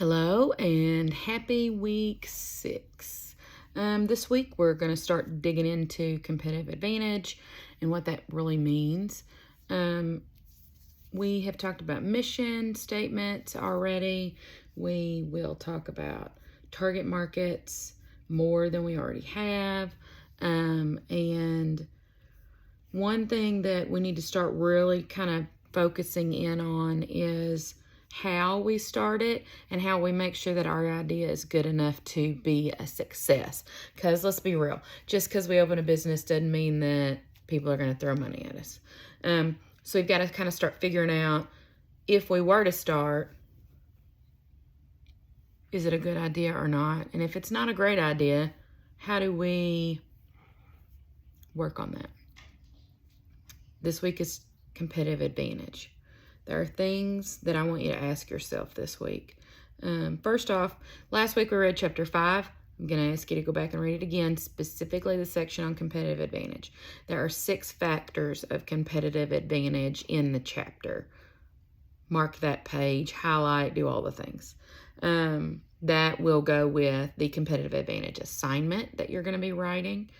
Hello and happy week 6. This week we're going to start digging into competitive advantage and what that really means. We have talked about mission statements already. We will talk about target markets more than we already have. And one thing that we need to start really kind of focusing in on is how we start it and how we make sure that our idea is good enough to be a success. Because let's be real, just because we open a business doesn't mean that people are going to throw money at us. So we've got to kind of start figuring out, if we were to start, is it a good idea or not? And if it's not a great idea, how do we work on that? This week is competitive advantage. There are things that I want you to ask yourself this week. First off, last week we read chapter 5. I'm going to ask you to go back and read it again, specifically the section on competitive advantage. There are 6 factors of competitive advantage in the chapter. Mark that page, highlight, do all the things. That will go with the competitive advantage assignment that you're going to be writing.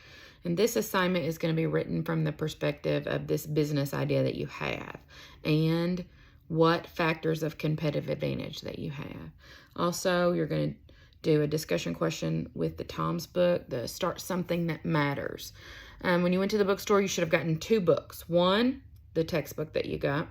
And this assignment is going to be written from the perspective of this business idea that you have and what factors of competitive advantage that you have. Also, you're going to do a discussion question with the Tom's book, the Start Something That Matters. When you went to the bookstore, you should have gotten 2 books. One, the textbook that you got,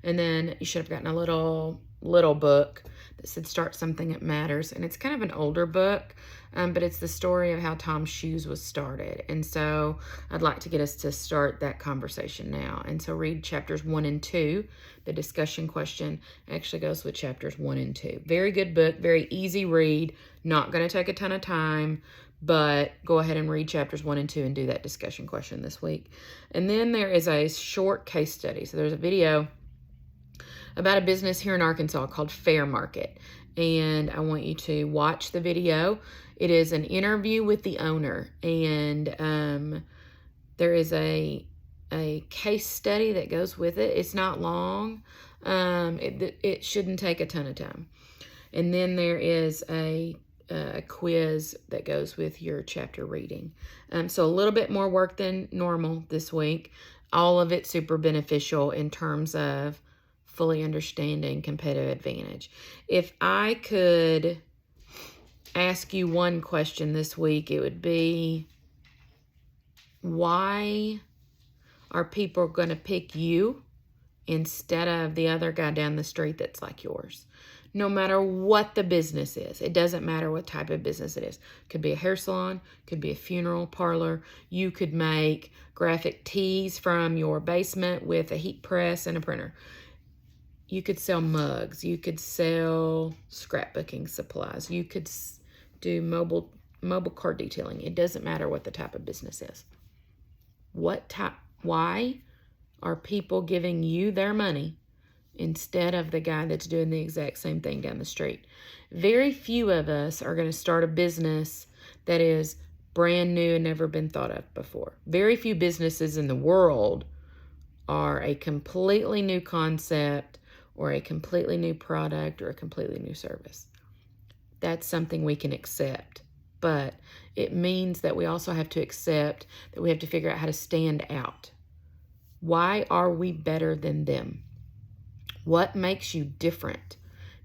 and then you should have gotten a little book that said Start Something That Matters. And it's kind of an older book, but it's the story of how Tom's Shoes was started. And so I'd like to get us to start that conversation now. And so read chapters 1 and 2. The discussion question actually goes with chapters 1 and 2. Very good book, very easy read, not going to take a ton of time, but go ahead and read chapters 1 and 2 and do that discussion question this week. And then there is a short case study. So there's a video about a business here in Arkansas called Fair Market. And I want you to watch the video. It is an interview with the owner. And there is a case study that goes with it. It's not long. It shouldn't take a ton of time. And then there is a quiz that goes with your chapter reading. So a little bit more work than normal this week. All of it super beneficial in terms of fully understanding competitive advantage. If I could ask you one question this week, it would be, why are people going to pick you instead of the other guy down the street that's like yours? No matter what the business is. It doesn't matter what type of business it is. Could be a hair salon, could be a funeral parlor. You could make graphic tees from your basement with a heat press and a printer. You could sell mugs. You could sell scrapbooking supplies. You could do mobile car detailing. It doesn't matter what the type of business is. Why are people giving you their money instead of the guy that's doing the exact same thing down the street? Very few of us are going to start a business that is brand new and never been thought of before. Very few businesses in the world are a completely new concept or a completely new product or a completely new service. That's something we can accept. But it means that we also have to accept that we have to figure out how to stand out. Why are we better than them? What makes you different?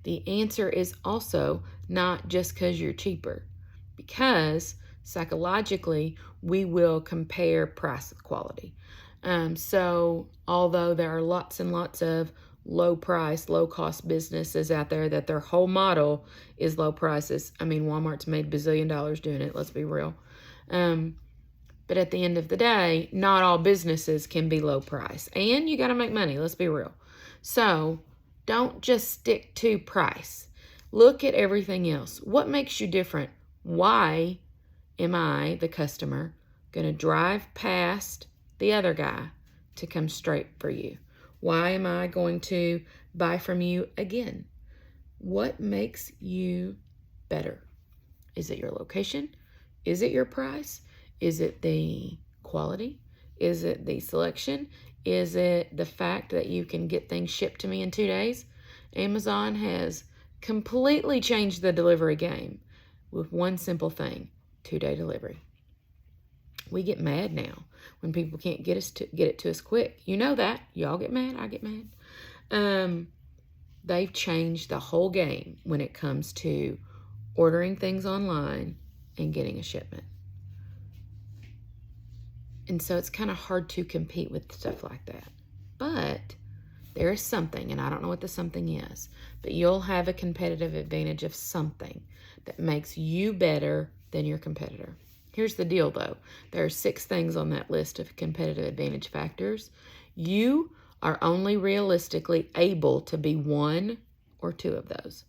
The answer is also not just because you're cheaper. Because psychologically, we will compare price with quality. So although there are lots and lots of low price, low cost businesses out there that their whole model is low prices. I mean, Walmart's made bazillion dollars doing it, let's be real. But at the end of the day, not all businesses can be low price. And you got to make money, let's be real. So don't just stick to price. Look at everything else. What makes you different? Why am I, the customer, going to drive past the other guy to come straight for you? Why am I going to buy from you again? What makes you better? Is it your location? Is it your price? Is it the quality? Is it the selection? Is it the fact that you can get things shipped to me in 2 days? Amazon has completely changed the delivery game with one simple thing: 2-day delivery. We get mad now when people can't get it to us quick. You know that. Y'all get mad. I get mad. They've changed the whole game when it comes to ordering things online and getting a shipment. And so it's kind of hard to compete with stuff like that. But there is something, and I don't know what the something is, but you'll have a competitive advantage of something that makes you better than your competitor. Here's the deal, though. There are 6 things on that list of competitive advantage factors. You are only realistically able to be 1 or 2 of those.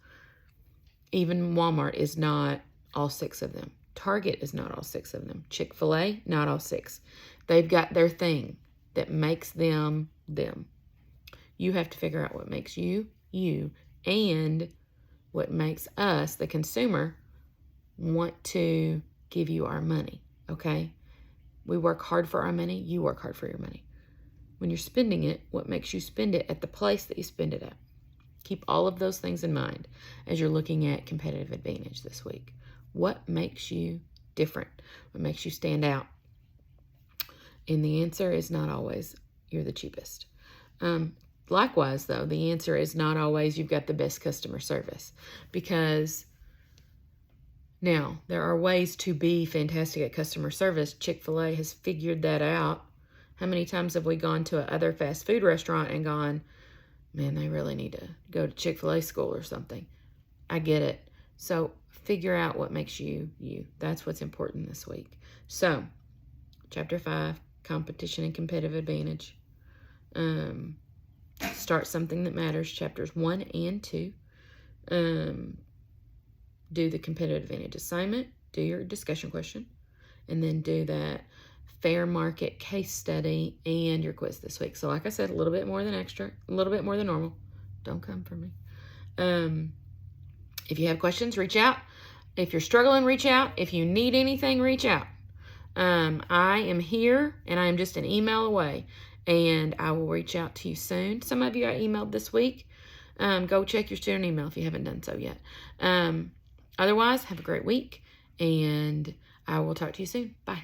Even Walmart is not all 6 of them. Target is not all 6 of them. Chick-fil-A, not all 6. They've got their thing that makes them them. You have to figure out what makes you, you, and what makes us, the consumer, want to give you our money, okay? We work hard for our money. You work hard for your money. When you're spending it, what makes you spend it at the place that you spend it at? Keep all of those things in mind as you're looking at competitive advantage this week. What makes you different? What makes you stand out? And the answer is not always you're the cheapest. Likewise, though, the answer is not always you've got the best customer service, because now there are ways to be fantastic at customer service. Chick-fil-A has figured that out. How many times have we gone to another fast food restaurant and gone, man, they really need to go to Chick-fil-A school or something? I get it. So figure out what makes you, you. That's what's important this week. So, Chapter 5, competition and competitive advantage. Start something that matters, Chapters 1 and 2. Do the competitive advantage assignment, do your discussion question, and then do that fair market case study and your quiz this week. So like I said, a little bit more than extra, a little bit more than normal. Don't come for me. If you have questions, reach out. If you're struggling, reach out. If you need anything, reach out. I am here, and I am just an email away, and I will reach out to you soon. Some of you I emailed this week. Go check your student email if you haven't done so yet. Otherwise, have a great week, and I will talk to you soon. Bye.